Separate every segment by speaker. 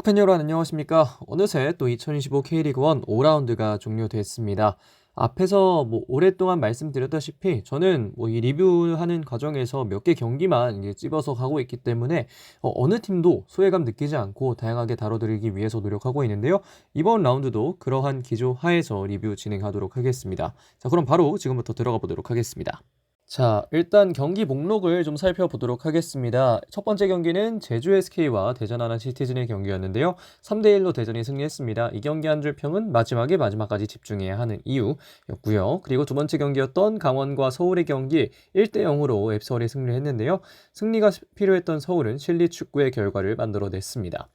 Speaker 1: 축구팬 여러분 안녕하십니까. 어느새 또 2025 K리그1 5라운드가 종료됐습니다. 앞에서 오랫동안 말씀드렸다시피 저는 이 리뷰하는 과정에서 몇 개 경기만 이제 찝어서 가고 있기 때문에 어느 팀도 소외감 느끼지 않고 다양하게 다뤄드리기 위해서 노력하고 있는데요. 이번 라운드도 그러한 기조 하에서 리뷰 진행하도록 하겠습니다. 자, 그럼 바로 지금부터 들어가 보도록 하겠습니다. 자, 일단 경기 목록을 좀 살펴보도록 하겠습니다. 첫 번째 경기는 제주 SK와 대전 하나시티즌의 경기였는데요. 3대1로 대전이 승리했습니다. 이 경기 한 줄 평은 마지막까지 집중해야 하는 이유였고요. 그리고 두 번째 경기였던 강원과 서울의 경기 1대0으로 앱서울이 승리를 했는데요. 승리가 필요했던 서울은 실리 축구의 결과를 만들어냈습니다.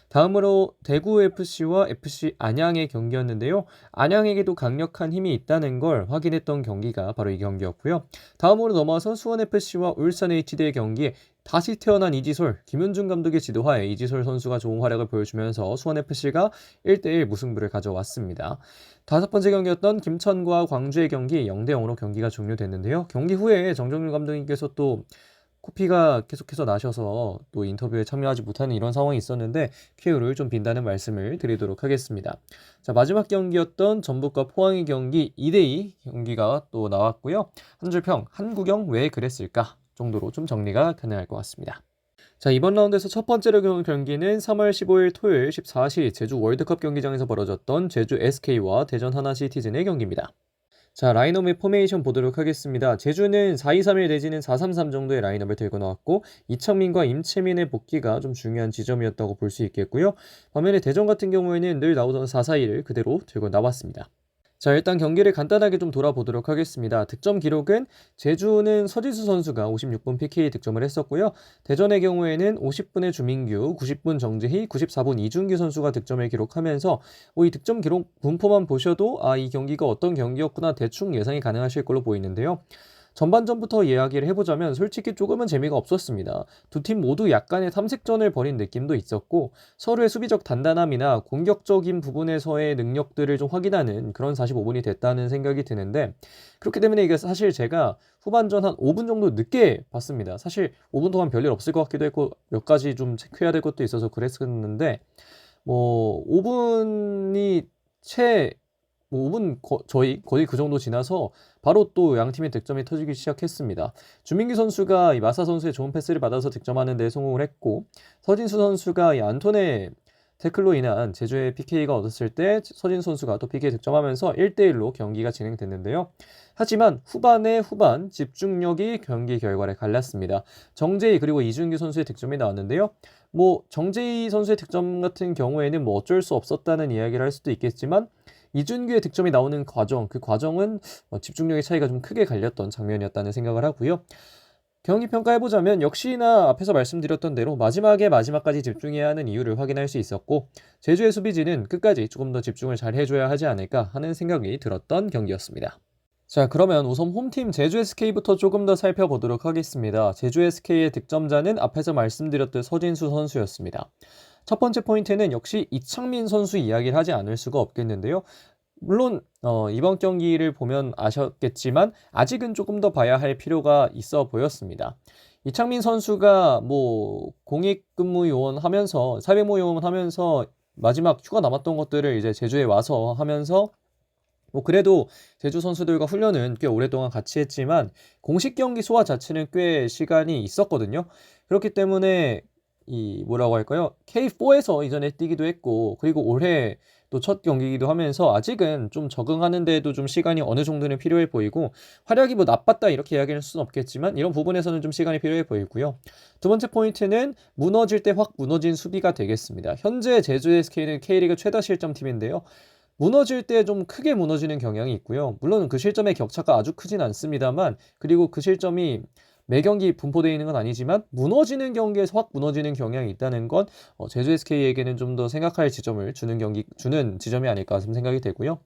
Speaker 1: 다음으로 대구FC와 FC 안양의 경기였는데요. 안양에게도 강력한 힘이 있다는 걸 확인했던 경기가 바로 이 경기였고요. 다음으로 넘어와서 수원FC와 울산HD의 경기에 다시 태어난 이지솔, 김윤중 감독의 지도하에 이지솔 선수가 좋은 활약을 보여주면서 수원FC가 1대1 무승부를 가져왔습니다. 다섯 번째 경기였던 김천과 광주의 경기 0대0으로 경기가 종료됐는데요. 경기 후에 정정윤 감독님께서 또 코피가 계속해서 나셔서 또 인터뷰에 참여하지 못하는 이런 상황이 있었는데 쾌유를 좀 빈다는 말씀을 드리도록 하겠습니다. 자, 마지막 경기였던 전북과 포항의 경기 2대2 경기가 또 나왔고요. 한 줄평, 한국영 왜 그랬을까 정도로 좀 정리가 가능할 것 같습니다. 자, 이번 라운드에서 첫 번째로 경기는 3월 15일 토요일 14시 제주 월드컵 경기장에서 벌어졌던 제주 SK와 대전 하나시티즌의 경기입니다. 자, 라인업의 포메이션 보도록 하겠습니다. 제주는 4-2-3-1 내지는 4-3-3 정도의 라인업을 들고 나왔고 이창민과 임채민의 복귀가 좀 중요한 지점이었다고 볼 수 있겠고요. 반면에 대전 같은 경우에는 늘 나오던 4-4-2를 그대로 들고 나왔습니다. 자, 일단 경기를 간단하게 좀 돌아보도록 하겠습니다. 득점 기록은 제주는 서지수 선수가 56분 PK 득점을 했었고요. 대전의 경우에는 50분의 주민규, 90분 정재희, 94분 이준규 선수가 득점을 기록하면서 이 득점 기록 분포만 보셔도 이 경기가 어떤 경기였구나 대충 예상이 가능하실 걸로 보이는데요. 전반전부터 이야기를 해보자면 솔직히 조금은 재미가 없었습니다. 두 팀 모두 약간의 탐색전을 벌인 느낌도 있었고 서로의 수비적 단단함이나 공격적인 부분에서의 능력들을 좀 확인하는 그런 45분이 됐다는 생각이 드는데 그렇기 때문에 이게 사실 제가 후반전 한 5분 정도 늦게 봤습니다. 사실 5분 동안 별일 없을 것 같기도 했고 몇 가지 좀 체크해야 될 것도 있어서 그랬었는데 5분이 채 5분 거의 그 정도 지나서 바로 또 양팀의 득점이 터지기 시작했습니다. 주민규 선수가 이 마사 선수의 좋은 패스를 받아서 득점하는 데 성공을 했고 서진수 선수가 이 안톤의 태클로 인한 제주의 PK가 얻었을 때 서진수 선수가 또 PK 득점하면서 1대1로 경기가 진행됐는데요. 하지만 후반 집중력이 경기 결과를 갈랐습니다. 정재희 그리고 이준규 선수의 득점이 나왔는데요. 정재희 선수의 득점 같은 경우에는 어쩔 수 없었다는 이야기를 할 수도 있겠지만 이준규의 득점이 나오는 그 과정은 집중력의 차이가 좀 크게 갈렸던 장면이었다는 생각을 하고요. 경기 평가해보자면 역시나 앞에서 말씀드렸던 대로 마지막까지 집중해야 하는 이유를 확인할 수 있었고 제주의 수비진은 끝까지 조금 더 집중을 잘 해줘야 하지 않을까 하는 생각이 들었던 경기였습니다. 자, 그러면 우선 홈팀 제주 SK부터 조금 더 살펴보도록 하겠습니다. 제주 SK의 득점자는 앞에서 말씀드렸던 서진수 선수였습니다. 첫 번째 포인트는 역시 이창민 선수 이야기를 하지 않을 수가 없겠는데요. 물론 이번 경기를 보면 아셨겠지만 아직은 조금 더 봐야 할 필요가 있어 보였습니다. 이창민 선수가 공익근무 요원 하면서 사회모 요원 하면서 마지막 휴가 남았던 것들을 이제 제주에 와서 하면서 그래도 제주 선수들과 훈련은 꽤 오랫동안 같이 했지만 공식 경기 소화 자체는 꽤 시간이 있었거든요. 그렇기 때문에 K4에서 이전에 뛰기도 했고 그리고 올해 또 첫 경기이기도 하면서 아직은 좀 적응하는 데에도 좀 시간이 어느 정도는 필요해 보이고 활약이 나빴다 이렇게 이야기할 수는 없겠지만 이런 부분에서는 좀 시간이 필요해 보이고요. 두 번째 포인트는 무너질 때 확 무너진 수비가 되겠습니다. 현재 제주 SK는 K리그 최다 실점 팀인데요. 무너질 때 좀 크게 무너지는 경향이 있고요. 물론 그 실점의 격차가 아주 크진 않습니다만 그리고 그 실점이 매 경기 분포되어 있는 건 아니지만 무너지는 경기에서 확 무너지는 경향이 있다는 건 제주 SK에게는 좀 더 생각할 지점을 주는 지점이 아닐까 생각이 되고요.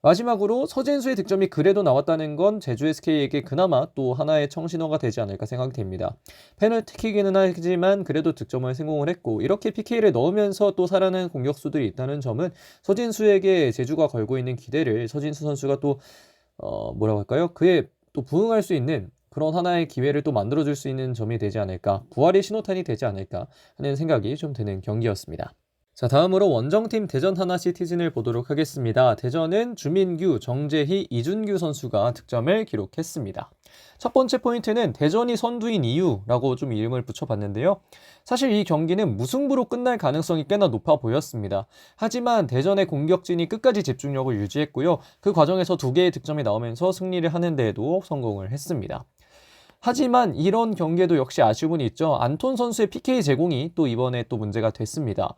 Speaker 1: 마지막으로 서진수의 득점이 그래도 나왔다는 건 제주 SK에게 그나마 또 하나의 청신호가 되지 않을까 생각이 됩니다. 페널티킥이기는 하지만 그래도 득점을 성공을 했고 이렇게 PK를 넣으면서 또 살아나는 공격수들이 있다는 점은 서진수에게 제주가 걸고 있는 기대를 서진수 선수가 또 그에 또 부응할 수 있는 그런 하나의 기회를 또 만들어줄 수 있는 점이 되지 않을까, 부활의 신호탄이 되지 않을까 하는 생각이 좀 드는 경기였습니다. 자, 다음으로 원정팀 대전 하나시티즌을 보도록 하겠습니다. 대전은 주민규, 정재희, 이준규 선수가 득점을 기록했습니다. 첫 번째 포인트는 대전이 선두인 이유라고 좀 이름을 붙여봤는데요. 사실 이 경기는 무승부로 끝날 가능성이 꽤나 높아 보였습니다. 하지만 대전의 공격진이 끝까지 집중력을 유지했고요. 그 과정에서 2개의 득점이 나오면서 승리를 하는 데에도 성공을 했습니다. 하지만 이런 경기에도 역시 아쉬운 부분이 있죠. 안톤 선수의 PK 제공이 또 이번에 또 문제가 됐습니다.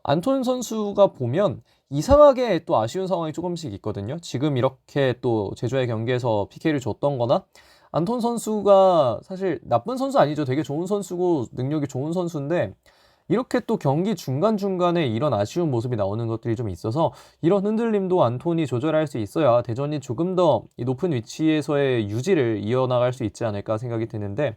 Speaker 1: 안톤 선수가 보면 이상하게 또 아쉬운 상황이 조금씩 있거든요. 지금 이렇게 또 제주와의 경기에서 PK를 줬던 거나 안톤 선수가 사실 나쁜 선수 아니죠. 되게 좋은 선수고 능력이 좋은 선수인데 이렇게 또 경기 중간중간에 이런 아쉬운 모습이 나오는 것들이 좀 있어서 이런 흔들림도 안톤이 조절할 수 있어야 대전이 조금 더 이 높은 위치에서의 유지를 이어나갈 수 있지 않을까 생각이 드는데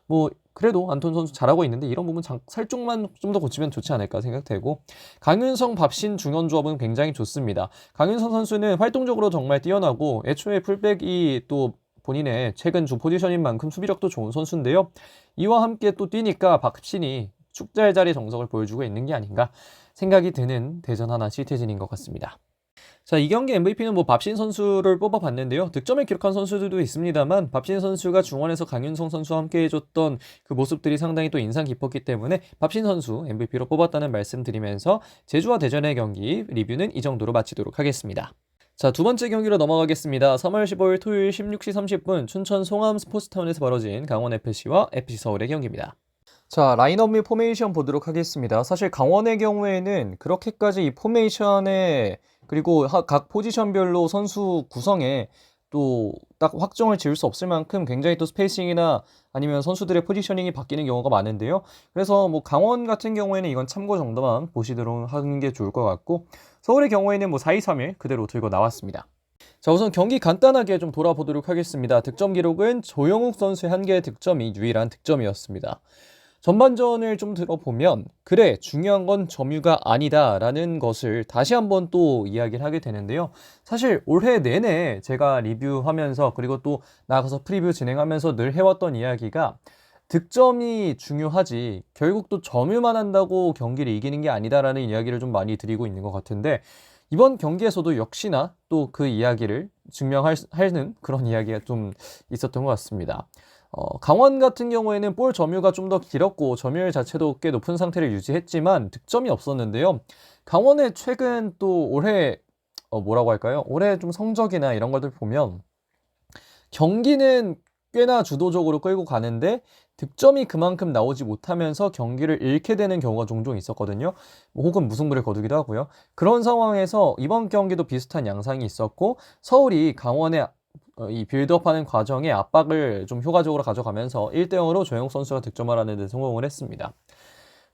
Speaker 1: 뭐 그래도 안톤 선수 잘하고 있는데 이런 부분 살짝만 좀 더 고치면 좋지 않을까 생각되고 강윤성, 밥신, 중원 조합은 굉장히 좋습니다. 강윤성 선수는 활동적으로 정말 뛰어나고 애초에 풀백이 또 본인의 최근 주 포지션인 만큼 수비력도 좋은 선수인데요. 이와 함께 또 뛰니까 밥신이 축제자리 정석을 보여주고 있는 게 아닌가 생각이 드는 대전 하나 시티즌인 것 같습니다. 자, 이 경기 MVP는 뭐 밥신 선수를 뽑아봤는데요. 득점을 기록한 선수들도 있습니다만 밥신 선수가 중원에서 강윤성 선수와 함께 해줬던 그 모습들이 상당히 또 인상 깊었기 때문에 밥신 선수 MVP로 뽑았다는 말씀 드리면서 제주와 대전의 경기 리뷰는 이 정도로 마치도록 하겠습니다. 자, 두 번째 경기로 넘어가겠습니다. 3월 15일 토요일 16시 30분 춘천 송암 스포츠타운에서 벌어진 강원FC와 FC서울의 경기입니다. 자, 라인업 및 포메이션 보도록 하겠습니다. 사실 강원의 경우에는 그렇게까지 이 포메이션에 그리고 각 포지션별로 선수 구성에 또 딱 확정을 지을 수 없을 만큼 굉장히 또 스페이싱이나 아니면 선수들의 포지셔닝이 바뀌는 경우가 많은데요. 그래서 뭐 강원 같은 경우에는 이건 참고 정도만 보시도록 하는 게 좋을 것 같고 서울의 경우에는 뭐 4-2-3-1 그대로 들고 나왔습니다. 자, 우선 경기 간단하게 좀 돌아보도록 하겠습니다. 득점 기록은 조영욱 선수의 1개의 득점이 유일한 득점이었습니다. 전반전을 좀 들어보면 그래 중요한 건 점유가 아니다 라는 것을 다시 한번 또 이야기를 하게 되는데요. 사실 올해 내내 제가 리뷰하면서 그리고 또 나가서 프리뷰 진행하면서 늘 해왔던 이야기가 득점이 중요하지 결국 또 점유만 한다고 경기를 이기는 게 아니다라는 이야기를 좀 많이 드리고 있는 것 같은데 이번 경기에서도 역시나 또 그 이야기를 증명하는 그런 이야기가 좀 있었던 것 같습니다. 강원 같은 경우에는 볼 점유가 좀 더 길었고 점유율 자체도 꽤 높은 상태를 유지했지만 득점이 없었는데요. 강원의 최근 또 올해 뭐라고 할까요? 올해 좀 성적이나 이런 것들 보면 경기는 꽤나 주도적으로 끌고 가는데 득점이 그만큼 나오지 못하면서 경기를 잃게 되는 경우가 종종 있었거든요. 혹은 무승부를 거두기도 하고요. 그런 상황에서 이번 경기도 비슷한 양상이 있었고 서울이 강원의 이 빌드업하는 과정에 압박을 좀 효과적으로 가져가면서 1대0으로 조영욱 선수가 득점을 하는 데 성공을 했습니다.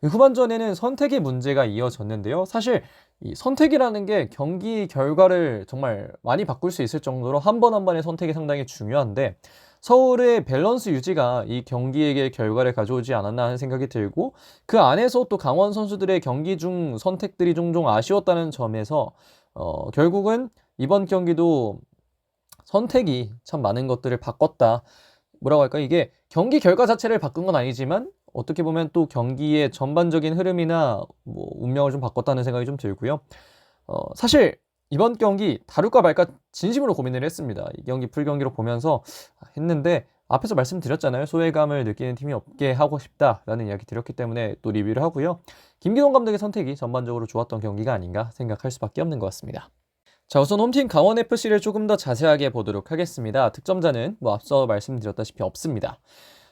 Speaker 1: 후반전에는 선택의 문제가 이어졌는데요. 사실 이 선택이라는 게 경기 결과를 정말 많이 바꿀 수 있을 정도로 한 번 한 번의 선택이 상당히 중요한데 서울의 밸런스 유지가 이 경기에게 결과를 가져오지 않았나 하는 생각이 들고 그 안에서 또 강원 선수들의 경기 중 선택들이 종종 아쉬웠다는 점에서 결국은 이번 경기도 선택이 참 많은 것들을 바꿨다. 뭐라고 할까? 이게 경기 결과 자체를 바꾼 건 아니지만 어떻게 보면 또 경기의 전반적인 흐름이나 뭐 운명을 좀 바꿨다는 생각이 좀 들고요. 사실 이번 경기 다룰까 말까 진심으로 고민을 했습니다. 이 경기 풀경기로 보면서 했는데 앞에서 말씀드렸잖아요. 소외감을 느끼는 팀이 없게 하고 싶다라는 이야기 드렸기 때문에 또 리뷰를 하고요. 김기동 감독의 선택이 전반적으로 좋았던 경기가 아닌가 생각할 수밖에 없는 것 같습니다. 자, 우선 홈팀 강원FC를 조금 더 자세하게 보도록 하겠습니다. 득점자는 뭐 앞서 말씀드렸다시피 없습니다.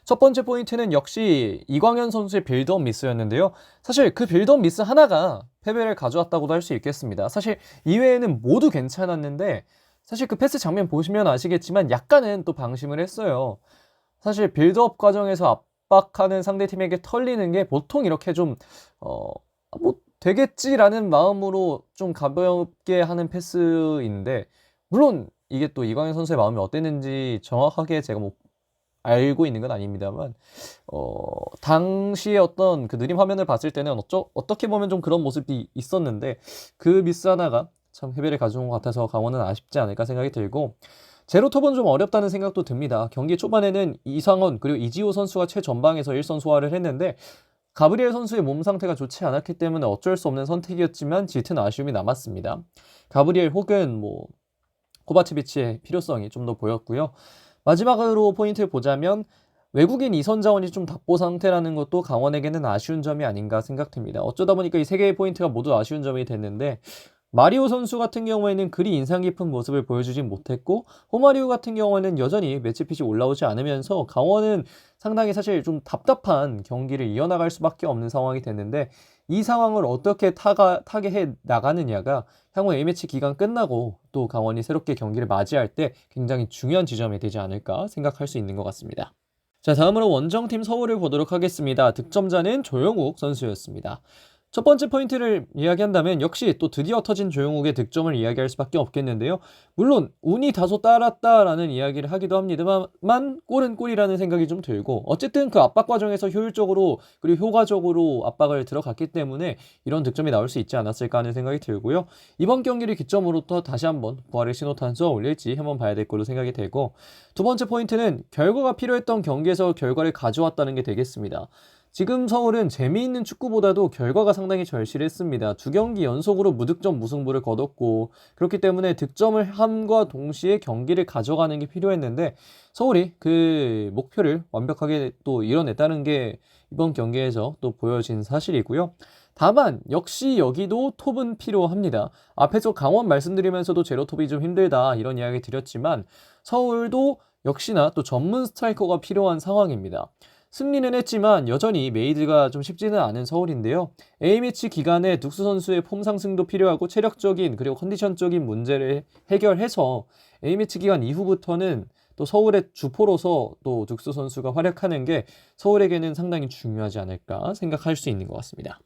Speaker 1: 첫 번째 포인트는 역시 이광현 선수의 빌드업 미스였는데요. 사실 그 빌드업 미스 하나가 패배를 가져왔다고도 할 수 있겠습니다. 사실 이외에는 모두 괜찮았는데 사실 그 패스 장면 보시면 아시겠지만 약간은 또 방심을 했어요. 사실 빌드업 과정에서 압박하는 상대팀에게 털리는 게 보통 이렇게 좀 뭐 되겠지라는 마음으로 좀 가볍게 하는 패스인데 물론 이게 또 이광현 선수의 마음이 어땠는지 정확하게 제가 뭐 알고 있는 건 아닙니다만 당시에 어떤 그 느림 화면을 봤을 때는 어떻게 보면 좀 그런 모습이 있었는데 그 미스 하나가 참 패배를 가져온 것 같아서 강원은 아쉽지 않을까 생각이 들고 제로톱은 좀 어렵다는 생각도 듭니다. 경기 초반에는 이상원 그리고 이지호 선수가 최전방에서 일선 소화를 했는데 가브리엘 선수의 몸 상태가 좋지 않았기 때문에 어쩔 수 없는 선택이었지만 짙은 아쉬움이 남았습니다. 가브리엘 혹은 코바체비치의 필요성이 좀 더 보였고요. 마지막으로 포인트를 보자면 외국인 이선 자원이 좀 답보 상태라는 것도 강원에게는 아쉬운 점이 아닌가 생각됩니다. 어쩌다 보니까 이 세 개의 포인트가 모두 아쉬운 점이 됐는데 마리오 선수 같은 경우에는 그리 인상 깊은 모습을 보여주진 못했고 호마리오 같은 경우에는 여전히 매치핏이 올라오지 않으면서 강원은 상당히 사실 좀 답답한 경기를 이어나갈 수밖에 없는 상황이 됐는데 이 상황을 어떻게 타개해 나가느냐가 향후 A매치 기간 끝나고 또 강원이 새롭게 경기를 맞이할 때 굉장히 중요한 지점이 되지 않을까 생각할 수 있는 것 같습니다. 자, 다음으로 원정팀 서울을 보도록 하겠습니다. 득점자는 조영욱 선수였습니다. 첫 번째 포인트를 이야기한다면 역시 또 드디어 터진 조영욱의 득점을 이야기할 수밖에 없겠는데요. 물론 운이 다소 따랐다라는 이야기를 하기도 합니다만 골은 골이라는 생각이 좀 들고 어쨌든 그 압박 과정에서 효율적으로 그리고 효과적으로 압박을 들어갔기 때문에 이런 득점이 나올 수 있지 않았을까 하는 생각이 들고요. 이번 경기를 기점으로 또 다시 한번 부활의 신호탄 쏘아 올릴지 한번 봐야 될 걸로 생각이 되고 두 번째 포인트는 결과가 필요했던 경기에서 결과를 가져왔다는 게 되겠습니다. 지금 서울은 재미있는 축구보다도 결과가 상당히 절실했습니다. 두 경기 연속으로 무득점 무승부를 거뒀고 그렇기 때문에 득점을 함과 동시에 경기를 가져가는 게 필요했는데 서울이 그 목표를 완벽하게 또 이뤄냈다는 게 이번 경기에서 또 보여진 사실이고요. 다만 역시 여기도 톱은 필요합니다. 앞에서 강원 말씀드리면서도 제로톱이 좀 힘들다 이런 이야기 드렸지만 서울도 역시나 또 전문 스트라이커가 필요한 상황입니다. 승리는 했지만 여전히 메이드가 좀 쉽지는 않은 서울인데요. A매치 기간에 득수 선수의 폼 상승도 필요하고 체력적인 그리고 컨디션적인 문제를 해결해서 A매치 기간 이후부터는 또 서울의 주포로서 또 득수 선수가 활약하는 게 서울에게는 상당히 중요하지 않을까 생각할 수 있는 것 같습니다.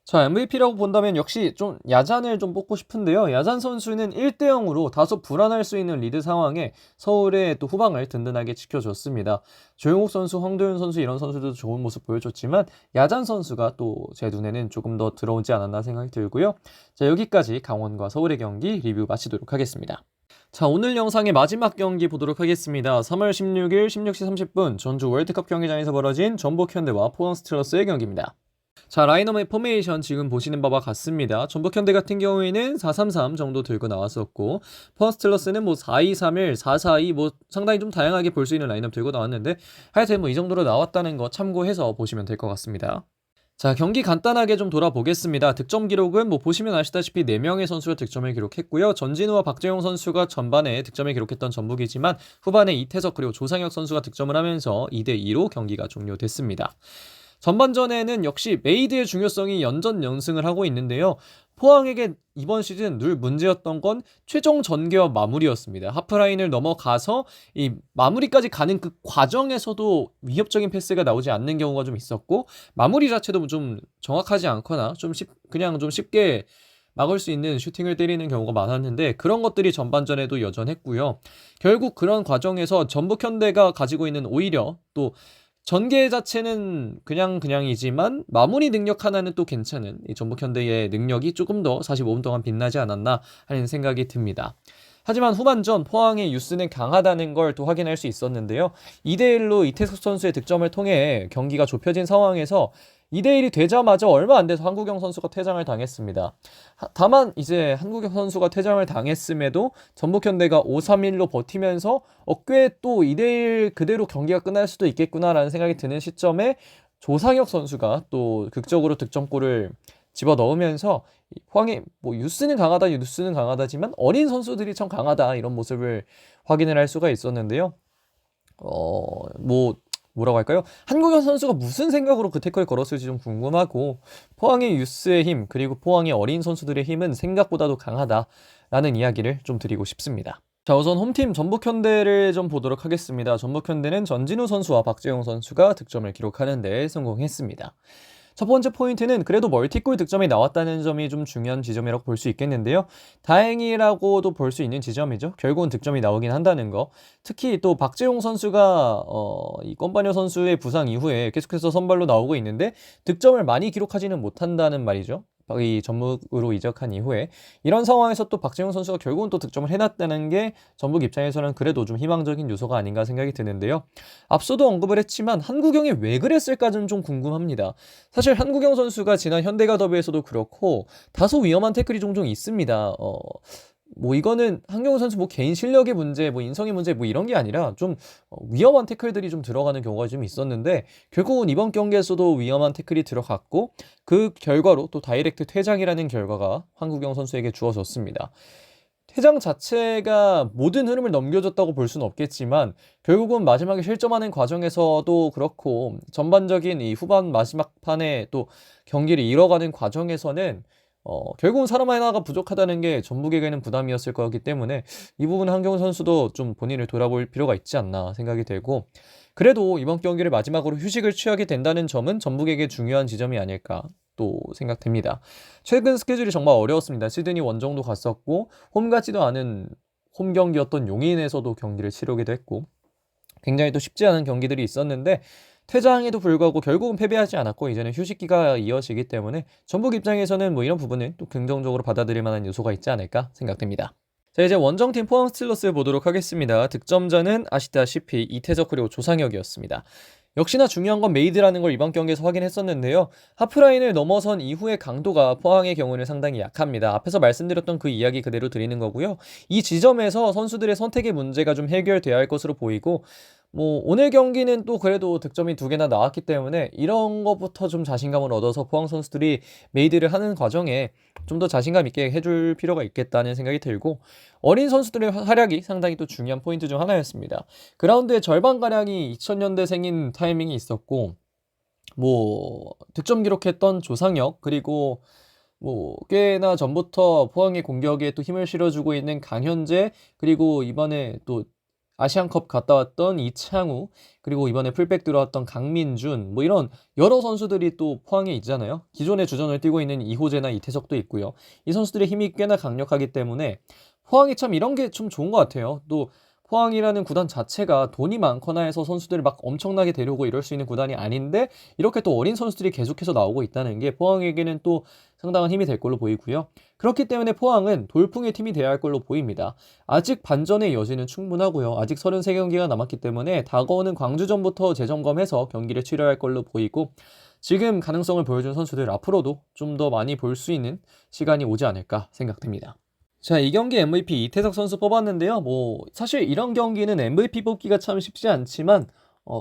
Speaker 1: 자, MVP라고 본다면 역시 좀 야잔을 좀 뽑고 싶은데요. 야잔 선수는 1대0으로 다소 불안할 수 있는 리드 상황에 서울의 또 후방을 든든하게 지켜줬습니다. 조용욱 선수, 황도윤 선수 이런 선수들도 좋은 모습 보여줬지만 야잔 선수가 또 제 눈에는 조금 더 들어오지 않았나 생각이 들고요. 자, 여기까지 강원과 서울의 경기 리뷰 마치도록 하겠습니다. 자, 오늘 영상의 마지막 경기 보도록 하겠습니다. 3월 16일 16시 30분 전주 월드컵 경기장에서 벌어진 전북현대와 포항 스틸러스의 경기입니다. 자, 라인업의 포메이션 지금 보시는 바와 같습니다. 전북현대 같은 경우에는 4-3-3 정도 들고 나왔었고 포항 스틸러스는 4-2-3-1, 4-4-2 상당히 좀 다양하게 볼 수 있는 라인업 들고 나왔는데 하여튼 이 정도로 나왔다는 거 참고해서 보시면 될 것 같습니다. 자, 경기 간단하게 좀 돌아보겠습니다. 득점 기록은 보시면 아시다시피 4명의 선수가 득점을 기록했고요. 전진우와 박재용 선수가 전반에 득점을 기록했던 전북이지만 후반에 이태석 그리고 조상혁 선수가 득점을 하면서 2대2로 경기가 종료됐습니다. 전반전에는 역시 메이드의 중요성이 연전연승을 하고 있는데요. 포항에게 이번 시즌 늘 문제였던 건 최종 전개와 마무리였습니다. 하프라인을 넘어가서 이 마무리까지 가는 그 과정에서도 위협적인 패스가 나오지 않는 경우가 좀 있었고 마무리 자체도 좀 정확하지 않거나 그냥 좀 쉽게 막을 수 있는 슈팅을 때리는 경우가 많았는데 그런 것들이 전반전에도 여전했고요. 결국 그런 과정에서 전북현대가 가지고 있는 오히려 또 전개 자체는 그냥이지만 마무리 능력 하나는 또 괜찮은 이 전북현대의 능력이 조금 더 45분 동안 빛나지 않았나 하는 생각이 듭니다. 하지만 후반전 포항의 유스는 강하다는 걸 또 확인할 수 있었는데요. 2대1로 이태석 선수의 득점을 통해 경기가 좁혀진 상황에서 2대1이 되자마자 얼마 안 돼서 한국영 선수가 퇴장을 당했습니다. 다만 이제 한국영 선수가 퇴장을 당했음에도 전북현대가 5-3-1로 버티면서 꽤 또 2대1 그대로 경기가 끝날 수도 있겠구나라는 생각이 드는 시점에 조상혁 선수가 또 극적으로 득점골을 집어넣으면서 포항의 유스는 강하다지만 어린 선수들이 참 강하다 이런 모습을 확인을 할 수가 있었는데요. 뭐라고 할까요? 한국현 선수가 무슨 생각으로 그 태클을 걸었을지 좀 궁금하고 포항의 유스의 힘 그리고 포항의 어린 선수들의 힘은 생각보다도 강하다라는 이야기를 좀 드리고 싶습니다. 자, 우선 홈팀 전북현대를 좀 보도록 하겠습니다. 전북현대는 전진우 선수와 박재용 선수가 득점을 기록하는 데 성공했습니다. 첫 번째 포인트는 그래도 멀티골 득점이 나왔다는 점이 좀 중요한 지점이라고 볼 수 있겠는데요. 다행이라고도 볼 수 있는 지점이죠. 결국은 득점이 나오긴 한다는 거. 특히 또 박재용 선수가 이 껌바뇨 선수의 부상 이후에 계속해서 선발로 나오고 있는데 득점을 많이 기록하지는 못한다는 말이죠. 이 전북으로 이적한 이후에 이런 상황에서 또 박재홍 선수가 결국은 또 득점을 해놨다는 게 전북 입장에서는 그래도 좀 희망적인 요소가 아닌가 생각이 드는데요. 앞서도 언급을 했지만 한국영이 왜 그랬을까는 좀 궁금합니다. 사실 한국영 선수가 지난 현대가 더비에서도 그렇고 다소 위험한 태클이 종종 있습니다. 뭐 이거는 한경우 선수 뭐 개인 실력의 문제, 뭐 인성의 문제 뭐 이런 게 아니라 좀 위험한 태클들이 좀 들어가는 경우가 좀 있었는데 결국은 이번 경기에서도 위험한 태클이 들어갔고 그 결과로 또 다이렉트 퇴장이라는 결과가 한국영 선수에게 주어졌습니다. 퇴장 자체가 모든 흐름을 넘겨줬다고 볼 수는 없겠지만 결국은 마지막에 실점하는 과정에서도 그렇고 전반적인 이 후반 마지막 판에 또 경기를 이뤄가는 과정에서는 결국은 사람 하나가 부족하다는 게 전북에게는 부담이었을 거기 때문에 이 부분은 한경훈 선수도 좀 본인을 돌아볼 필요가 있지 않나 생각이 되고 그래도 이번 경기를 마지막으로 휴식을 취하게 된다는 점은 전북에게 중요한 지점이 아닐까 또 생각됩니다. 최근 스케줄이 정말 어려웠습니다. 시드니 원정도 갔었고 홈 같지도 않은 홈 경기였던 용인에서도 경기를 치르기도 했고 굉장히 또 쉽지 않은 경기들이 있었는데 퇴장에도 불구하고 결국은 패배하지 않았고 이제는 휴식기가 이어지기 때문에 전북 입장에서는 뭐 이런 부분을 또 긍정적으로 받아들일 만한 요소가 있지 않을까 생각됩니다. 자, 이제 원정팀 포항 스틸러스 보도록 하겠습니다. 득점자는 아시다시피 이태석 그리고 조상혁이었습니다. 역시나 중요한 건 메이드라는 걸 이번 경기에서 확인했었는데요. 하프라인을 넘어선 이후의 강도가 포항의 경우는 상당히 약합니다. 앞에서 말씀드렸던 그 이야기 그대로 드리는 거고요. 이 지점에서 선수들의 선택의 문제가 좀 해결돼야 할 것으로 보이고 뭐 오늘 경기는 또 그래도 득점이 2개나 나왔기 때문에 이런 것부터 좀 자신감을 얻어서 포항 선수들이 메이드를 하는 과정에 좀 더 자신감 있게 해줄 필요가 있겠다는 생각이 들고 어린 선수들의 활약이 상당히 또 중요한 포인트 중 하나였습니다. 그라운드의 절반가량이 2000년대생인 타이밍이 있었고 뭐 득점 기록했던 조상혁 그리고 뭐 꽤나 전부터 포항의 공격에 또 힘을 실어주고 있는 강현재 그리고 이번에 또 아시안컵 갔다 왔던 이창우 그리고 이번에 풀백 들어왔던 강민준 뭐 이런 여러 선수들이 또 포항에 있잖아요. 기존에 주전을 뛰고 있는 이호재나 이태석도 있고요. 이 선수들의 힘이 꽤나 강력하기 때문에 포항이 참 이런 게 좀 좋은 것 같아요. 또 포항이라는 구단 자체가 돈이 많거나 해서 선수들을 막 엄청나게 데려오고 이럴 수 있는 구단이 아닌데 이렇게 또 어린 선수들이 계속해서 나오고 있다는 게 포항에게는 또 상당한 힘이 될 걸로 보이고요. 그렇기 때문에 포항은 돌풍의 팀이 되어야 할 걸로 보입니다. 아직 반전의 여지는 충분하고요. 아직 33경기가 남았기 때문에 다가오는 광주전부터 재점검해서 경기를 치러야 할 걸로 보이고 지금 가능성을 보여준 선수들 앞으로도 좀 더 많이 볼 수 있는 시간이 오지 않을까 생각됩니다. 자, 이 경기 MVP 이태석 선수 뽑았는데요. 뭐 사실 이런 경기는 MVP 뽑기가 참 쉽지 않지만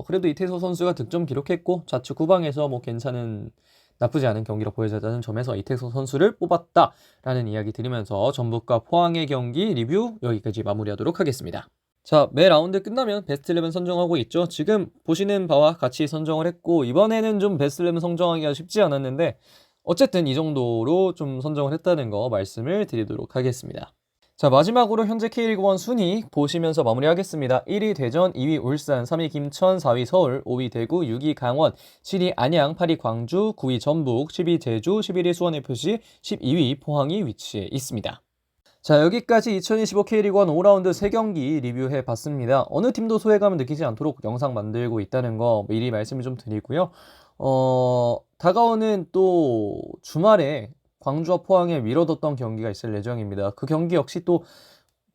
Speaker 1: 그래도 이태석 선수가 득점 기록했고 좌측 후방에서 뭐 괜찮은 나쁘지 않은 경기로 보여졌다는 점에서 이태석 선수를 뽑았다라는 이야기 드리면서 전북과 포항의 경기 리뷰 여기까지 마무리하도록 하겠습니다. 자, 매 라운드 끝나면 베스트 11 선정하고 있죠. 지금 보시는 바와 같이 선정을 했고 이번에는 좀 베스트 11 선정하기가 쉽지 않았는데 어쨌든 이 정도로 좀 선정을 했다는 거 말씀을 드리도록 하겠습니다. 자, 마지막으로 현재 K리그1 순위 보시면서 마무리하겠습니다. 1위 대전, 2위 울산, 3위 김천, 4위 서울, 5위 대구, 6위 강원, 7위 안양, 8위 광주, 9위 전북, 10위 제주, 11위 수원FC, 12위 포항이 위치해 있습니다. 자, 여기까지 2025 K리그1 5라운드 3경기 리뷰해 봤습니다. 어느 팀도 소외감을 느끼지 않도록 영상 만들고 있다는 거 미리 말씀을 좀 드리고요. 다가오는 또 주말에 광주와 포항에 미뤄뒀던 경기가 있을 예정입니다. 그 경기 역시 또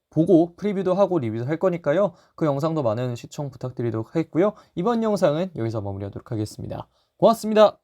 Speaker 1: 보고 프리뷰도 하고 리뷰도 할 거니까요. 그 영상도 많은 시청 부탁드리도록 하겠고요. 이번 영상은 여기서 마무리하도록 하겠습니다. 고맙습니다.